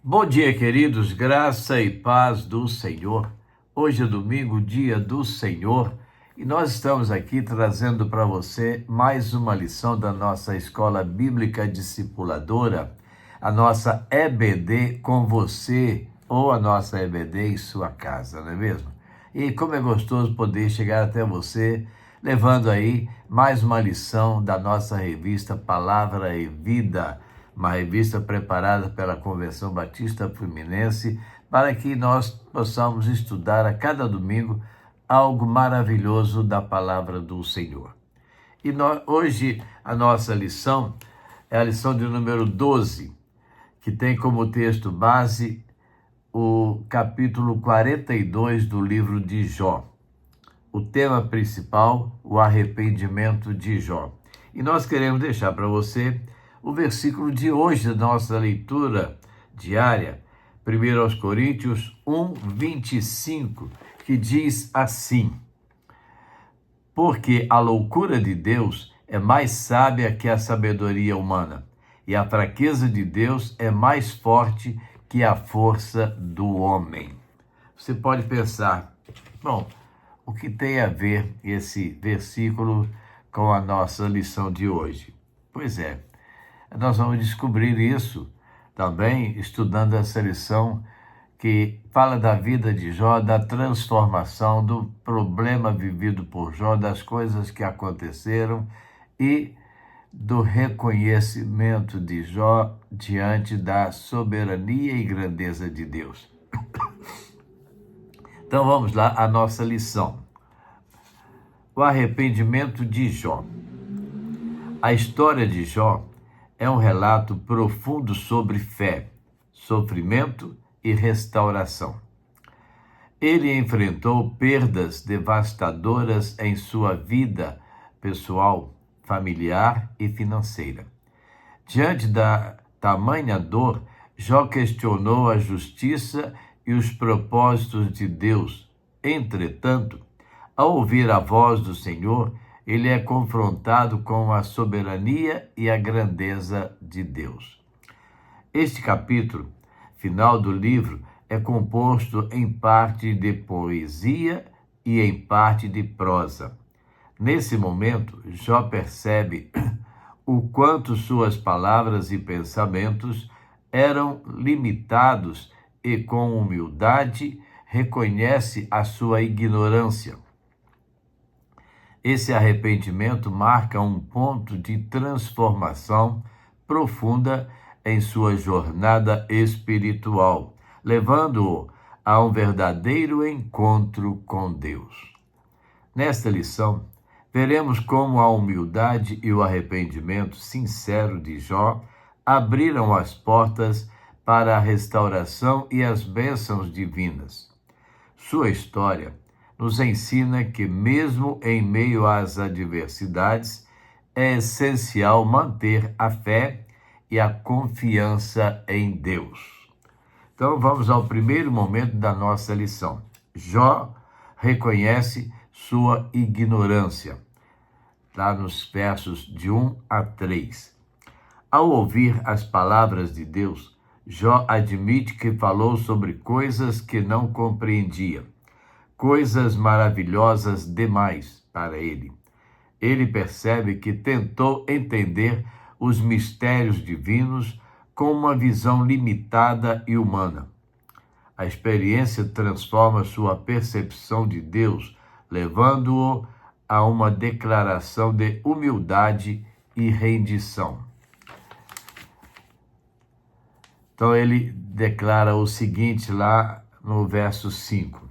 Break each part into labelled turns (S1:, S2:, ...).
S1: Bom dia, queridos, graça e paz do Senhor. Hoje é domingo, dia do Senhor, e nós estamos aqui trazendo para você mais uma lição da nossa Escola Bíblica Discipuladora, a nossa EBD com você, ou a nossa EBD em sua casa, não é mesmo? E como é gostoso poder chegar até você, levando aí mais uma lição da nossa revista Palavra e Vida, uma revista preparada pela Convenção Batista Fluminense, para que nós possamos estudar a cada domingo algo maravilhoso da Palavra do Senhor. E hoje a nossa lição é a lição de número 12, que tem como texto base o capítulo 42 do livro de Jó. O tema principal, o arrependimento de Jó. E nós queremos deixar para você o versículo de hoje da nossa leitura diária, 1 Coríntios 1, 25, que diz assim: porque a loucura de Deus é mais sábia que a sabedoria humana, e a fraqueza de Deus é mais forte que a força do homem. Você pode pensar, bom, o que tem a ver esse versículo com a nossa lição de hoje? Pois é, nós vamos descobrir isso também estudando essa lição que fala da vida de Jó, da transformação, do problema vivido por Jó, das coisas que aconteceram e do reconhecimento de Jó diante da soberania e grandeza de Deus. Então vamos lá, a nossa lição. O arrependimento de Jó. A história de Jó é um relato profundo sobre fé, sofrimento e restauração. Ele enfrentou perdas devastadoras em sua vida pessoal, familiar e financeira. Diante da tamanha dor, Jó questionou a justiça e os propósitos de Deus. Entretanto, ao ouvir a voz do Senhor, ele é confrontado com a soberania e a grandeza de Deus. Este capítulo, final do livro, é composto em parte de poesia e em parte de prosa. Nesse momento, Jó percebe o quanto suas palavras e pensamentos eram limitados e, com humildade, reconhece a sua ignorância. Esse arrependimento marca um ponto de transformação profunda em sua jornada espiritual, levando-o a um verdadeiro encontro com Deus. Nesta lição, veremos como a humildade e o arrependimento sincero de Jó abriram as portas para a restauração e as bênçãos divinas. Sua história nos ensina que, mesmo em meio às adversidades, é essencial manter a fé e a confiança em Deus. Então, vamos ao primeiro momento da nossa lição. Jó reconhece sua ignorância. Está nos versos de 1 a 3. Ao ouvir as palavras de Deus, Jó admite que falou sobre coisas que não compreendia. Coisas maravilhosas demais para ele. Ele percebe que tentou entender os mistérios divinos com uma visão limitada e humana. A experiência transforma sua percepção de Deus, levando-o a uma declaração de humildade e rendição. Então ele declara o seguinte lá no verso 5.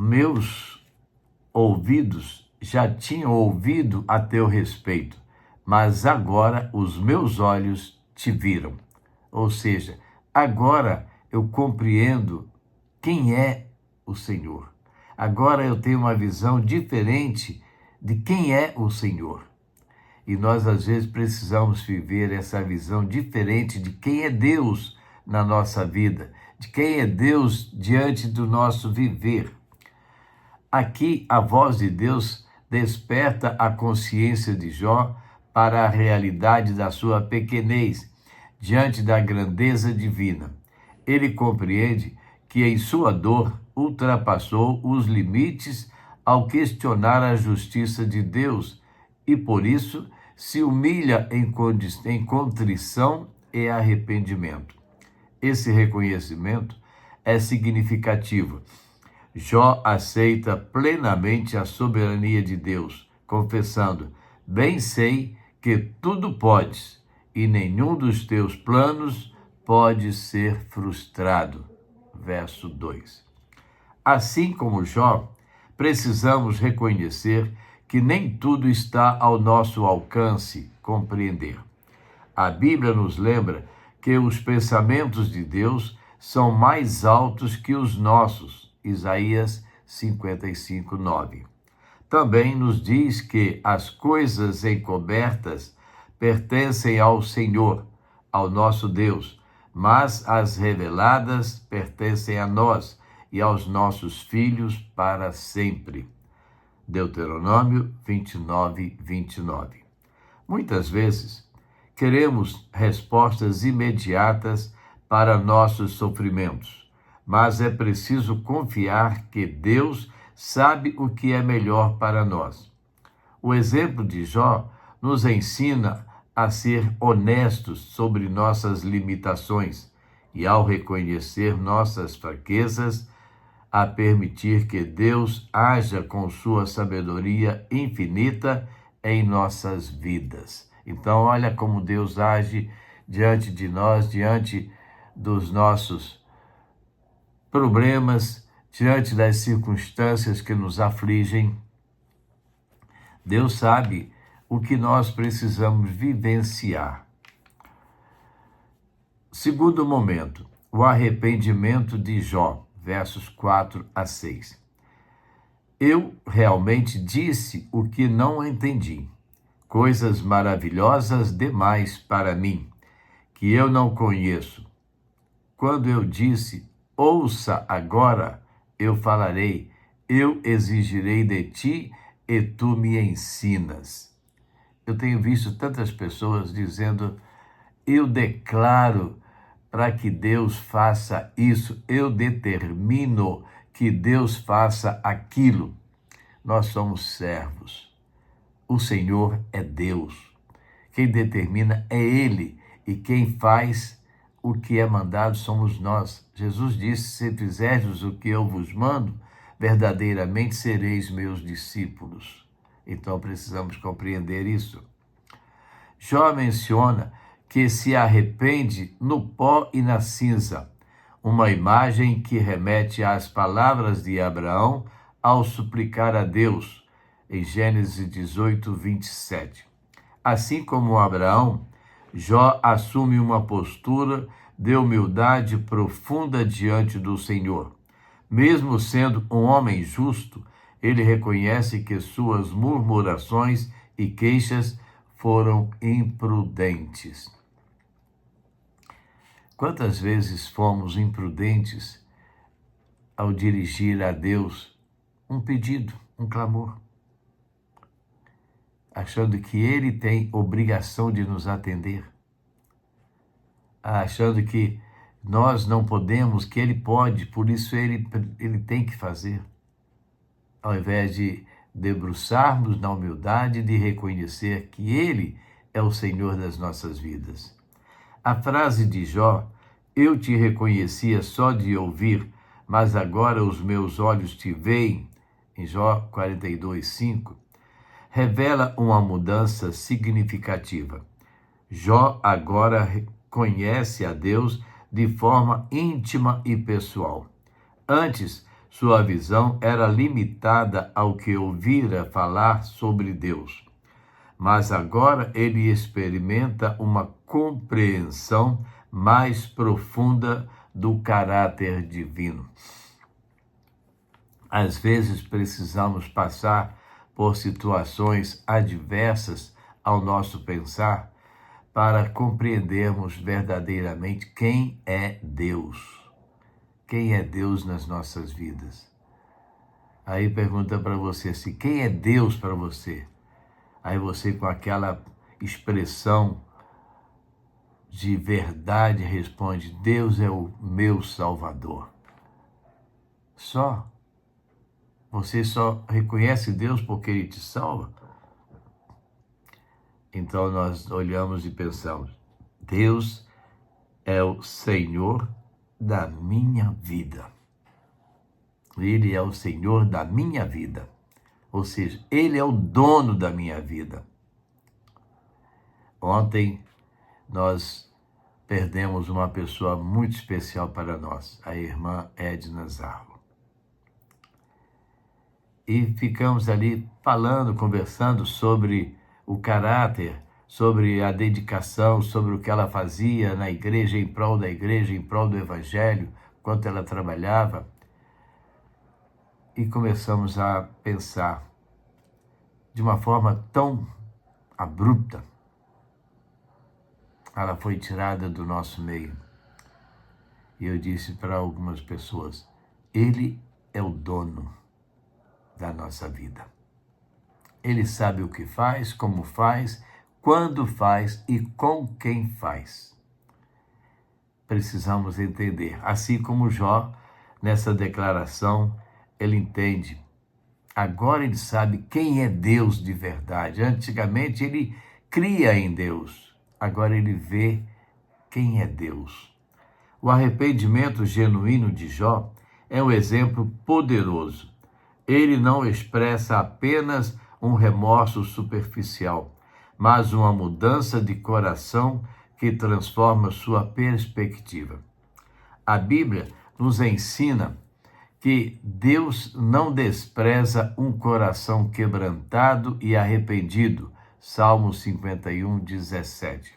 S1: Meus ouvidos já tinham ouvido a teu respeito, mas agora os meus olhos te viram. Ou seja, agora eu compreendo quem é o Senhor. Agora eu tenho uma visão diferente de quem é o Senhor. E nós, às vezes, precisamos viver essa visão diferente de quem é Deus na nossa vida, de quem é Deus diante do nosso viver. Aqui, a voz de Deus desperta a consciência de Jó para a realidade da sua pequenez diante da grandeza divina. Ele compreende que em sua dor ultrapassou os limites ao questionar a justiça de Deus e, por isso, se humilha em contrição e arrependimento. Esse reconhecimento é significativo. Jó aceita plenamente a soberania de Deus, confessando: bem sei que tudo podes, e nenhum dos teus planos pode ser frustrado. Verso 2. Assim como Jó, precisamos reconhecer que nem tudo está ao nosso alcance compreender. A Bíblia nos lembra que os pensamentos de Deus são mais altos que os nossos. Isaías 55, 9. Também nos diz que as coisas encobertas pertencem ao Senhor, ao nosso Deus, mas as reveladas pertencem a nós e aos nossos filhos para sempre. Deuteronômio 29, 29. Muitas vezes, queremos respostas imediatas para nossos sofrimentos, mas é preciso confiar que Deus sabe o que é melhor para nós. O exemplo de Jó nos ensina a ser honestos sobre nossas limitações e, ao reconhecer nossas fraquezas, a permitir que Deus haja com sua sabedoria infinita em nossas vidas. Então, olha como Deus age diante de nós, diante dos nossos problemas, diante das circunstâncias que nos afligem. Deus sabe o que nós precisamos vivenciar. Segundo momento, o arrependimento de Jó, versos 4 a 6. Eu realmente disse o que não entendi, coisas maravilhosas demais para mim, que eu não conheço. Quando eu disse, ouça agora, eu falarei, eu exigirei de ti e tu me ensinas. Eu tenho visto tantas pessoas dizendo, eu declaro para que Deus faça isso, eu determino que Deus faça aquilo. Nós somos servos. O Senhor é Deus. Quem determina é Ele, e quem faz o que é mandado somos nós. Jesus disse, se fizerdes o que eu vos mando, verdadeiramente sereis meus discípulos. Então precisamos compreender isso. Jó menciona que se arrepende no pó e na cinza, uma imagem que remete às palavras de Abraão ao suplicar a Deus, em Gênesis 18, 27. Assim como Abraão, Jó assume uma postura de humildade profunda diante do Senhor. Mesmo sendo um homem justo, ele reconhece que suas murmurações e queixas foram imprudentes. Quantas vezes fomos imprudentes ao dirigir a Deus um pedido, um clamor, achando que Ele tem obrigação de nos atender, achando que nós não podemos, que Ele pode, por isso Ele tem que fazer, ao invés de debruçarmos na humildade de reconhecer que Ele é o Senhor das nossas vidas. A frase de Jó, eu te reconhecia só de ouvir, mas agora os meus olhos te veem, em Jó 42, 5, revela uma mudança significativa. Jó agora conhece a Deus de forma íntima e pessoal. Antes, sua visão era limitada ao que ouvira falar sobre Deus. Mas agora ele experimenta uma compreensão mais profunda do caráter divino. Às vezes precisamos passar por situações adversas ao nosso pensar para compreendermos verdadeiramente quem é Deus. Quem é Deus nas nossas vidas? Aí pergunta para você assim, quem é Deus para você? Aí você com aquela expressão de verdade responde: Deus é o meu Salvador. Só. Você só reconhece Deus porque Ele te salva? Então nós olhamos e pensamos: Deus é o Senhor da minha vida. Ele é o Senhor da minha vida. Ou seja, Ele é o dono da minha vida. Ontem nós perdemos uma pessoa muito especial para nós, a irmã Edna Zarro. E ficamos ali falando, conversando sobre o caráter, sobre a dedicação, sobre o que ela fazia na igreja, em prol da igreja, em prol do evangelho, quanto ela trabalhava. E começamos a pensar de uma forma tão abrupta. Ela foi tirada do nosso meio. E eu disse para algumas pessoas: Ele é o dono da nossa vida. Ele sabe o que faz, como faz, quando faz e com quem faz. Precisamos entender. Assim como Jó, nessa declaração, ele entende. Agora ele sabe quem é Deus de verdade. Antigamente ele cria em Deus. Agora ele vê quem é Deus. O arrependimento genuíno de Jó é um exemplo poderoso. Ele não expressa apenas um remorso superficial, mas uma mudança de coração que transforma sua perspectiva. A Bíblia nos ensina que Deus não despreza um coração quebrantado e arrependido. Salmo 51, 17.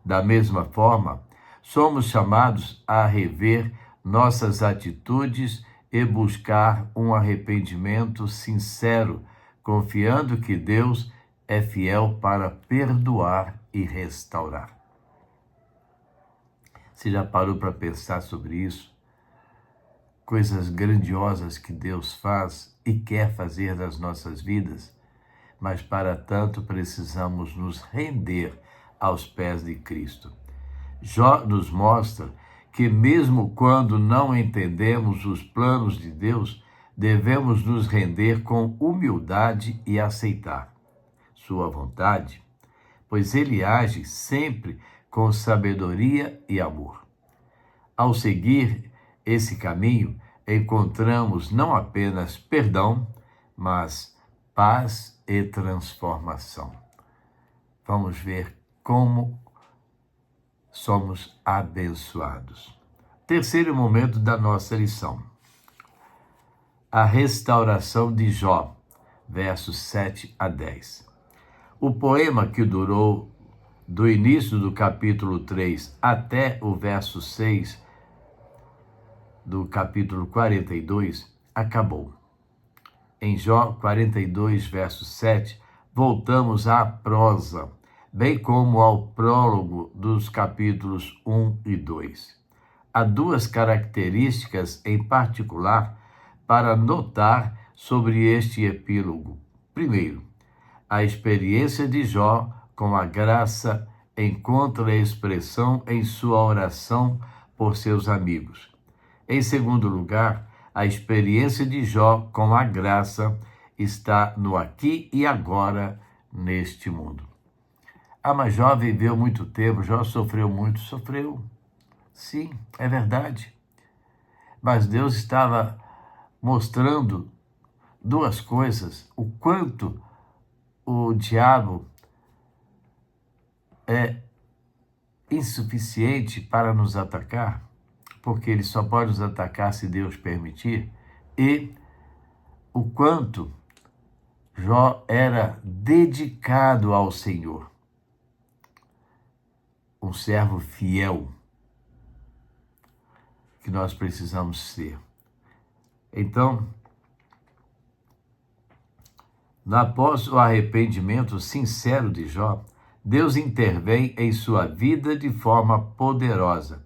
S1: Da mesma forma, somos chamados a rever nossas atitudes e buscar um arrependimento sincero, confiando que Deus é fiel para perdoar e restaurar. Você já parou para pensar sobre isso? Coisas grandiosas que Deus faz e quer fazer nas nossas vidas, mas para tanto precisamos nos render aos pés de Cristo. Jó nos mostra que mesmo quando não entendemos os planos de Deus, devemos nos render com humildade e aceitar sua vontade, pois ele age sempre com sabedoria e amor. Ao seguir esse caminho, encontramos não apenas perdão, mas paz e transformação. Vamos ver como somos abençoados. Terceiro momento da nossa lição: a restauração de Jó, versos 7 a 10. O poema, que durou do início do capítulo 3 até o verso 6 do capítulo 42, acabou. Em Jó 42, verso 7, voltamos à prosa, bem como ao prólogo dos capítulos 1 e 2. Há duas características em particular para notar sobre este epílogo. Primeiro, a experiência de Jó com a graça encontra expressão em sua oração por seus amigos. Em segundo lugar, a experiência de Jó com a graça está no aqui e agora neste mundo. Mas Jó viveu muito tempo, Jó sofreu muito, sofreu. Sim, é verdade. Mas Deus estava mostrando duas coisas: o quanto o diabo é insuficiente para nos atacar, porque ele só pode nos atacar se Deus permitir, e o quanto Jó era dedicado ao Senhor, um servo fiel, que nós precisamos ser. Então, após o arrependimento sincero de Jó, Deus intervém em sua vida de forma poderosa.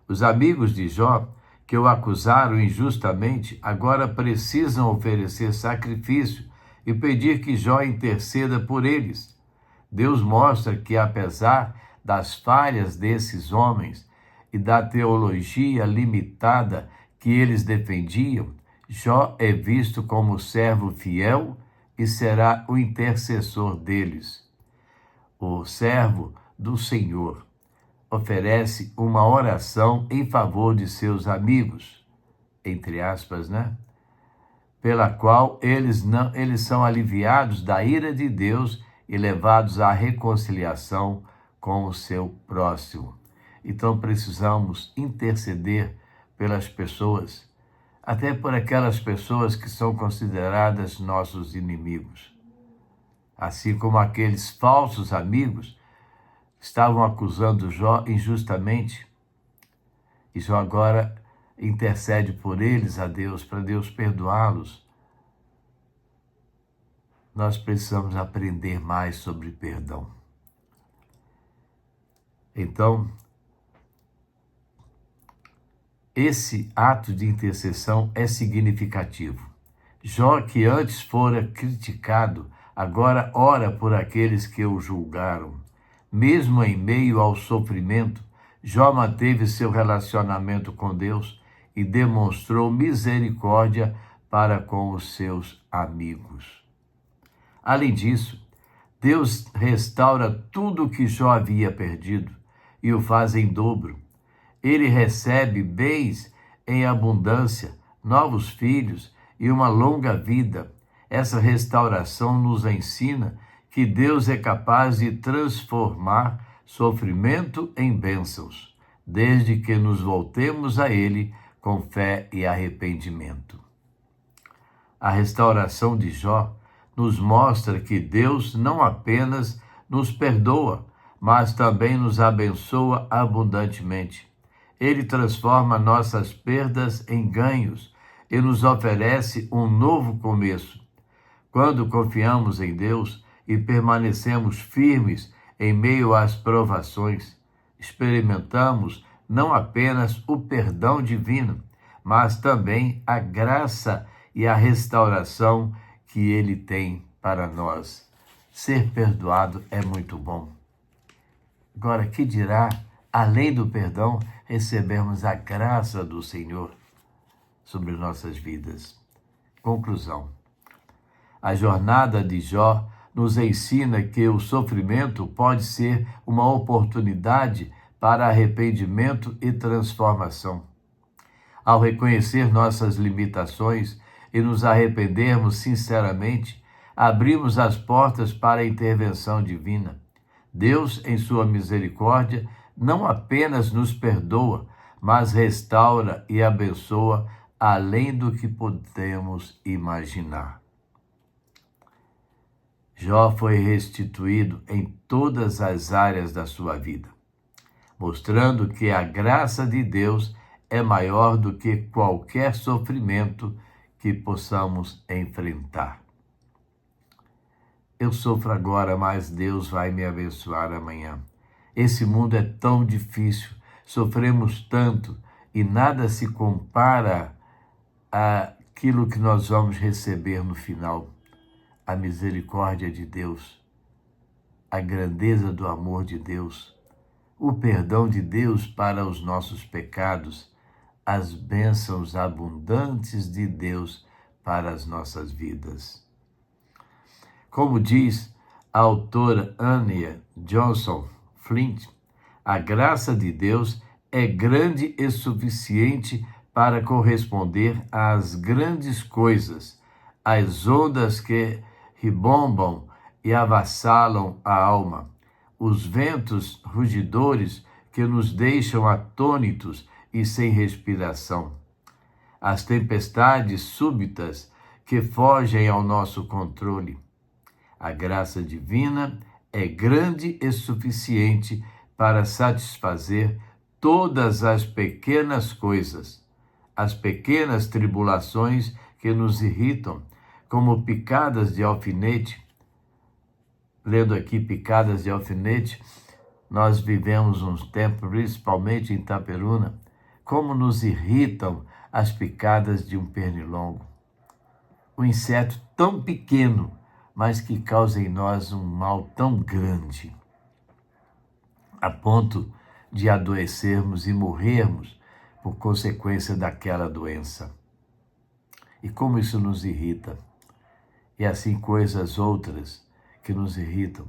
S1: Os amigos de Jó, que o acusaram injustamente, agora precisam oferecer sacrifício e pedir que Jó interceda por eles. Deus mostra que, apesar das falhas desses homens e da teologia limitada que eles defendiam, Jó é visto como servo fiel e será o intercessor deles. O servo do Senhor oferece uma oração em favor de seus amigos, entre aspas, né? Pela qual eles são aliviados da ira de Deus e levados à reconciliação com o seu próximo. Então precisamos interceder pelas pessoas, até por aquelas pessoas que são consideradas nossos inimigos. Assim como aqueles falsos amigos estavam acusando Jó injustamente, e Jó agora intercede por eles a Deus, para Deus perdoá-los. Nós precisamos aprender mais sobre perdão. Então, esse ato de intercessão é significativo. Jó, que antes fora criticado, agora ora por aqueles que o julgaram. Mesmo em meio ao sofrimento, Jó manteve seu relacionamento com Deus e demonstrou misericórdia para com os seus amigos. Além disso, Deus restaura tudo o que Jó havia perdido e o faz em dobro. Ele recebe bens em abundância, novos filhos e uma longa vida. Essa restauração nos ensina que Deus é capaz de transformar sofrimento em bênçãos, desde que nos voltemos a Ele com fé e arrependimento. A restauração de Jó nos mostra que Deus não apenas nos perdoa, mas também nos abençoa abundantemente. Ele transforma nossas perdas em ganhos e nos oferece um novo começo. Quando confiamos em Deus e permanecemos firmes em meio às provações, experimentamos não apenas o perdão divino, mas também a graça e a restauração que Ele tem para nós. Ser perdoado é muito bom. Agora, que dirá, além do perdão, recebemos a graça do Senhor sobre nossas vidas? Conclusão. A jornada de Jó nos ensina que o sofrimento pode ser uma oportunidade para arrependimento e transformação. Ao reconhecer nossas limitações e nos arrependermos sinceramente, abrimos as portas para a intervenção divina. Deus, em sua misericórdia, não apenas nos perdoa, mas restaura e abençoa além do que podemos imaginar. Jó foi restituído em todas as áreas da sua vida, mostrando que a graça de Deus é maior do que qualquer sofrimento que possamos enfrentar. Eu sofro agora, mas Deus vai me abençoar amanhã. Esse mundo é tão difícil, sofremos tanto e nada se compara àquilo que nós vamos receber no final. A misericórdia de Deus, a grandeza do amor de Deus, o perdão de Deus para os nossos pecados, as bênçãos abundantes de Deus para as nossas vidas. Como diz a autora Anya Johnson Flint, a graça de Deus é grande e suficiente para corresponder às grandes coisas, às ondas que ribombam e avassalam a alma, os ventos rugidores que nos deixam atônitos e sem respiração, as tempestades súbitas que fogem ao nosso controle. A graça divina é grande e suficiente para satisfazer todas as pequenas coisas, as pequenas tribulações que nos irritam, como picadas de alfinete. Lendo aqui picadas de alfinete, nós vivemos um tempo, principalmente em Itaperuna, como nos irritam as picadas de um pernilongo. Um inseto tão pequeno, mas que causa em nós um mal tão grande, a ponto de adoecermos e morrermos por consequência daquela doença. E como isso nos irrita. E assim coisas outras que nos irritam.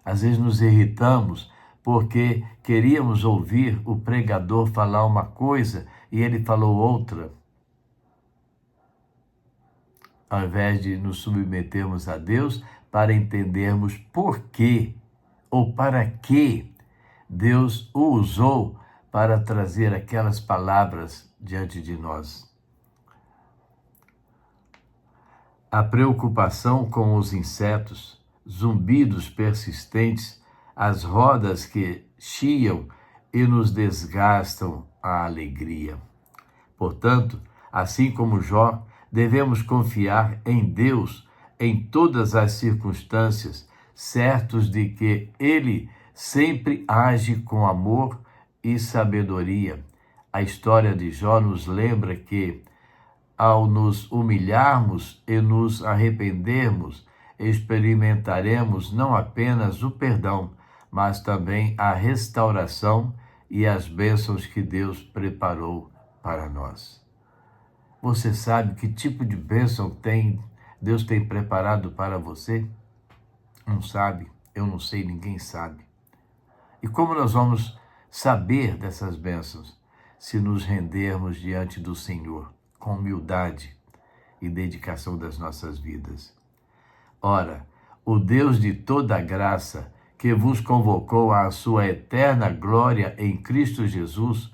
S1: Às vezes nos irritamos porque queríamos ouvir o pregador falar uma coisa e ele falou outra. Ao invés de nos submetermos a Deus para entendermos por quê ou para que Deus o usou para trazer aquelas palavras diante de nós. A preocupação com os insetos, zumbidos persistentes, as rodas que chiam e nos desgastam a alegria. Portanto, assim como Jó, devemos confiar em Deus em todas as circunstâncias, certos de que Ele sempre age com amor e sabedoria. A história de Jó nos lembra que, ao nos humilharmos e nos arrependermos, experimentaremos não apenas o perdão, mas também a restauração e as bênçãos que Deus preparou para nós. Você sabe que tipo de bênção Deus tem preparado para você? Não sabe? Eu não sei, ninguém sabe. E como nós vamos saber dessas bênçãos? Se nos rendermos diante do Senhor, com humildade e dedicação das nossas vidas. Ora, o Deus de toda graça, que vos convocou à sua eterna glória em Cristo Jesus,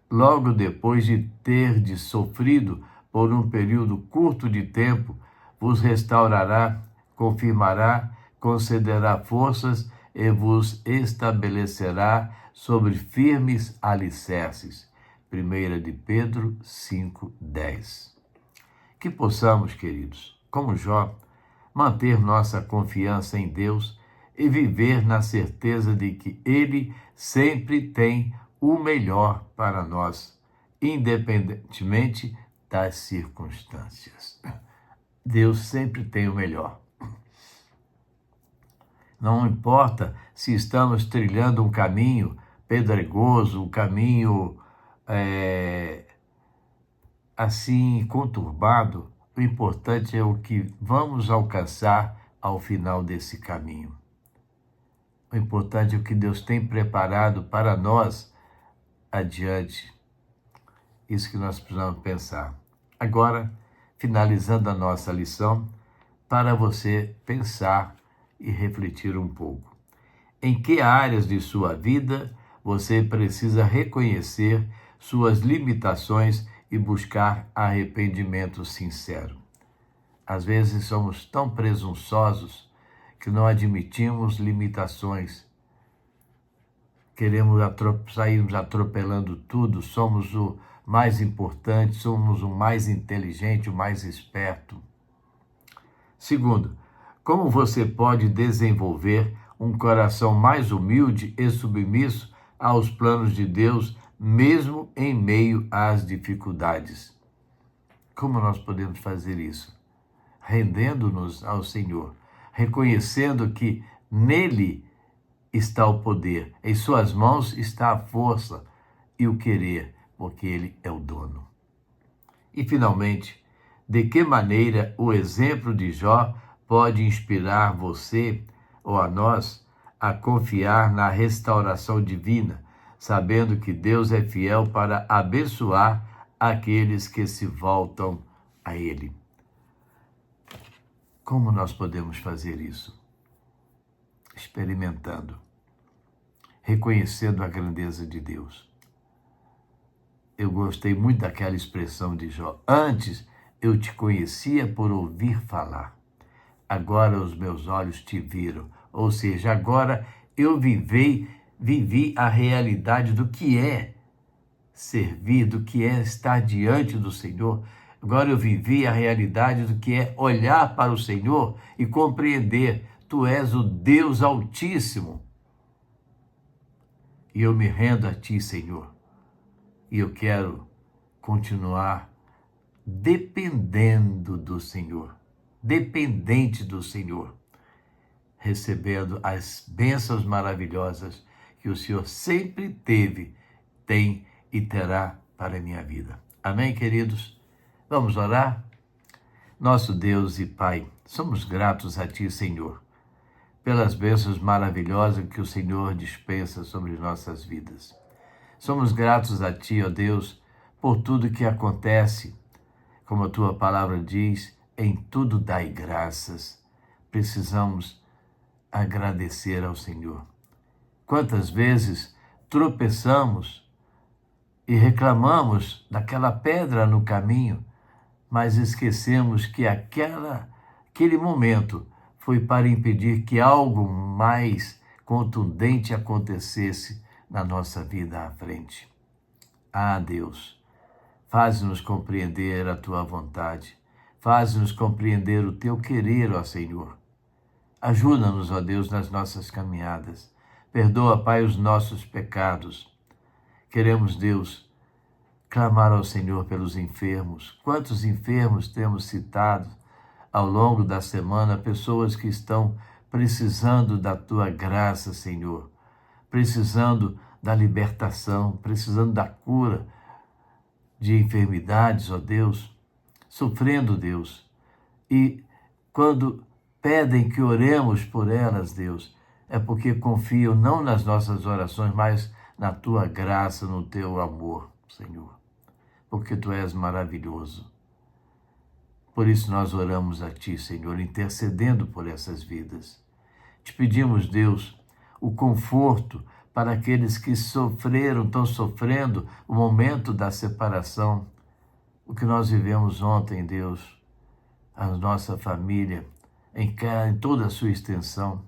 S1: logo depois de terdes sofrido por um período curto de tempo, vos restaurará, confirmará, concederá forças e vos estabelecerá sobre firmes alicerces. 1 de Pedro 5:10. Que possamos, queridos, como Jó, manter nossa confiança em Deus e viver na certeza de que Ele sempre tem o melhor para nós, independentemente das circunstâncias. Deus sempre tem o melhor. Não importa se estamos trilhando um caminho pedregoso, um caminho assim conturbado, o importante é o que vamos alcançar ao final desse caminho. O importante é o que Deus tem preparado para nós adiante. Isso que nós precisamos pensar. Agora, finalizando a nossa lição, para você pensar e refletir um pouco. Em que áreas de sua vida você precisa reconhecer suas limitações e buscar arrependimento sincero? Às vezes somos tão presunçosos que não admitimos limitações. Queremos sairmos atropelando tudo, somos o mais importante, somos o mais inteligente, o mais esperto. Segundo, como você pode desenvolver um coração mais humilde e submisso aos planos de Deus, mesmo em meio às dificuldades? Como nós podemos fazer isso? Rendendo-nos ao Senhor, reconhecendo que nele está o poder, em suas mãos está a força e o querer, porque ele é o dono. E, finalmente, de que maneira o exemplo de Jó pode inspirar você ou a nós a confiar na restauração divina, sabendo que Deus é fiel para abençoar aqueles que se voltam a Ele? Como nós podemos fazer isso? Experimentando, reconhecendo a grandeza de Deus. Eu gostei muito daquela expressão de Jó. Antes eu te conhecia por ouvir falar. Agora os meus olhos te viram. Ou seja, agora eu vivi a realidade do que é servir, do que é estar diante do Senhor. Agora eu vivi a realidade do que é olhar para o Senhor e compreender: Tu és o Deus Altíssimo. E eu me rendo a Ti, Senhor. E eu quero continuar dependendo do Senhor. dependente do Senhor, recebendo as bênçãos maravilhosas que o Senhor sempre teve, tem e terá para a minha vida. Amém, queridos? Vamos orar? Nosso Deus e Pai, somos gratos a Ti, Senhor, pelas bênçãos maravilhosas que o Senhor dispensa sobre nossas vidas. Somos gratos a Ti, ó Deus, por tudo que acontece. Como a Tua palavra diz, em tudo dai graças. Precisamos agradecer ao Senhor. Quantas vezes tropeçamos e reclamamos daquela pedra no caminho, mas esquecemos que aquele momento foi para impedir que algo mais contundente acontecesse na nossa vida à frente. Ah, Deus, faz-nos compreender a Tua vontade, faz-nos compreender o Teu querer, ó Senhor. Ajuda-nos, ó Deus, nas nossas caminhadas. Perdoa, Pai, os nossos pecados. Queremos, Deus, clamar ao Senhor pelos enfermos. Quantos enfermos temos citado ao longo da semana, pessoas que estão precisando da Tua graça, Senhor, precisando da libertação, precisando da cura de enfermidades, ó Deus, sofrendo, Deus. E quando pedem que oremos por elas, Deus, é porque confiam não nas nossas orações, mas na Tua graça, no Teu amor, Senhor, porque Tu és maravilhoso. Por isso nós oramos a Ti, Senhor, intercedendo por essas vidas. Te pedimos, Deus, o conforto para aqueles que estão sofrendo o momento da separação, o que nós vivemos ontem, Deus, a nossa família, em toda a sua extensão,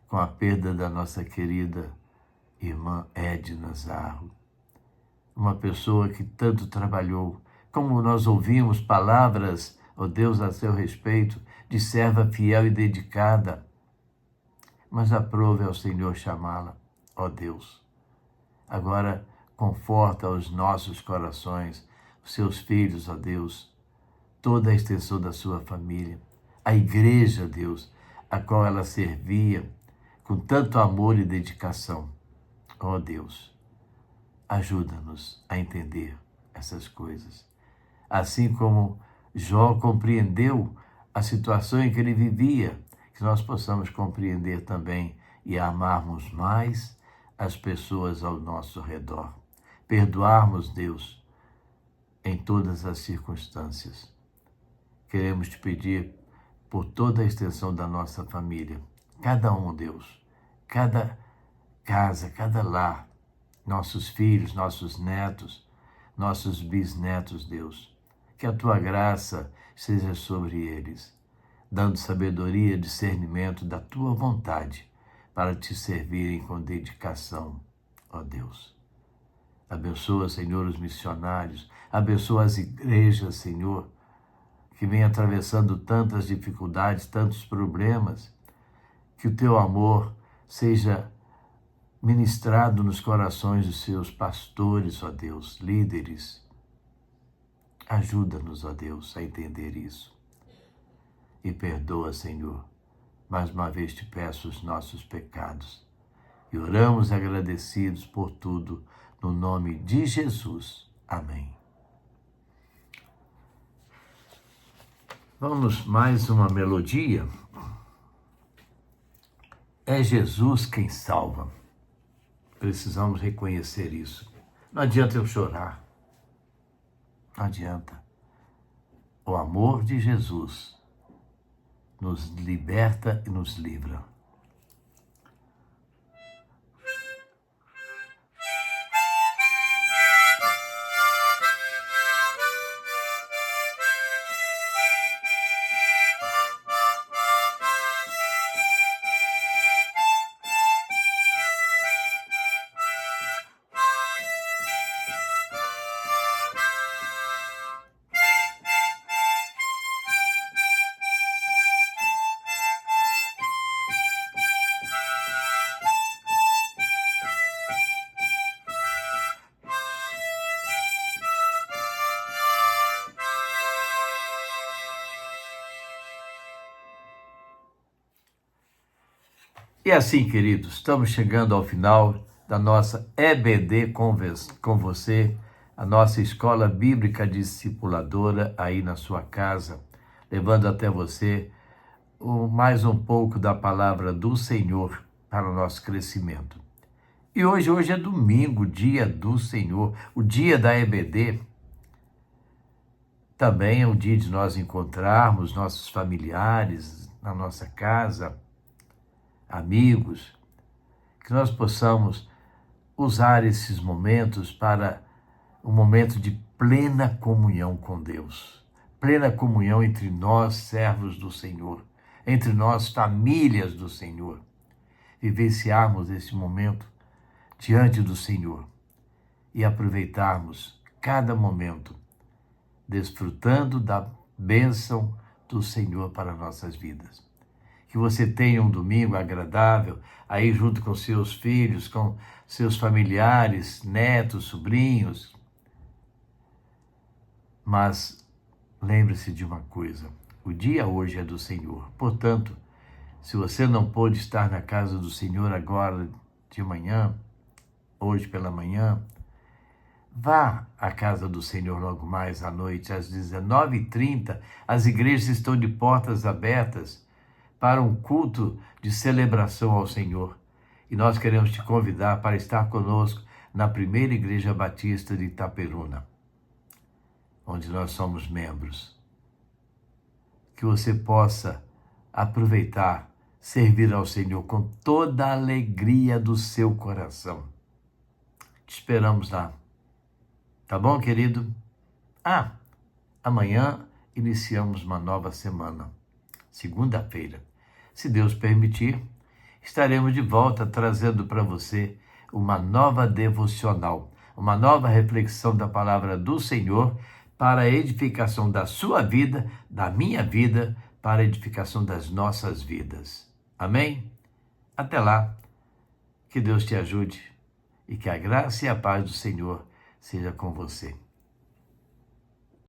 S1: com a perda da nossa querida irmã Edna Zarro, uma pessoa que tanto trabalhou, como nós ouvimos palavras, ó Deus, a seu respeito, de serva fiel e dedicada, mas aprove ao Senhor chamá-la, ó Deus. Agora conforta os nossos corações, os seus filhos, ó Deus, toda a extensão da sua família, a igreja, Deus, a qual ela servia com tanto amor e dedicação. Ó Deus, ajuda-nos a entender essas coisas. Assim como Jó compreendeu a situação em que ele vivia, que nós possamos compreender também e amarmos mais as pessoas ao nosso redor. Perdoarmos, Deus, em todas as circunstâncias. Queremos te pedir por toda a extensão da nossa família, cada um, Deus, cada casa, cada lar, nossos filhos, nossos netos, nossos bisnetos, Deus. Que a Tua graça seja sobre eles, dando sabedoria e discernimento da Tua vontade para Te servirem com dedicação, ó Deus. Abençoa, Senhor, os missionários, abençoa as igrejas, Senhor, que vem atravessando tantas dificuldades, tantos problemas, que o Teu amor seja ministrado nos corações dos seus pastores, ó Deus, líderes. Ajuda-nos, ó Deus, a entender isso. E perdoa, Senhor, mais uma vez te peço os nossos pecados. E oramos agradecidos por tudo, no nome de Jesus. Amém. Vamos mais uma melodia. É Jesus quem salva. Precisamos reconhecer isso. Não adianta eu chorar. Não adianta. O amor de Jesus nos liberta e nos livra. E assim, queridos, estamos chegando ao final da nossa EBD com você, a nossa Escola Bíblica Discipuladora aí na sua casa, levando até você mais um pouco da palavra do Senhor para o nosso crescimento. E hoje é domingo, dia do Senhor, o dia da EBD. Também é o dia de nós encontrarmos nossos familiares na nossa casa, amigos, que nós possamos usar esses momentos para um momento de plena comunhão com Deus, plena comunhão entre nós, servos do Senhor, entre nós, famílias do Senhor, vivenciarmos esse momento diante do Senhor e aproveitarmos cada momento, desfrutando da bênção do Senhor para nossas vidas. Que você tenha um domingo agradável, aí junto com seus filhos, com seus familiares, netos, sobrinhos. Mas lembre-se de uma coisa, o dia hoje é do Senhor. Portanto, se você não pôde estar na casa do Senhor agora de manhã, hoje pela manhã, vá à casa do Senhor logo mais à noite, às 19h30. As igrejas estão de portas abertas para um culto de celebração ao Senhor. E nós queremos te convidar para estar conosco na primeira Igreja Batista de Itaperuna, onde nós somos membros. Que você possa aproveitar, servir ao Senhor com toda a alegria do seu coração. Te esperamos lá. Tá bom, querido? Amanhã iniciamos uma nova semana. Segunda-feira. Se Deus permitir, estaremos de volta trazendo para você uma nova devocional, uma nova reflexão da palavra do Senhor para a edificação da sua vida, da minha vida, para a edificação das nossas vidas. Amém? Até lá. Que Deus te ajude e que a graça e a paz do Senhor seja com você.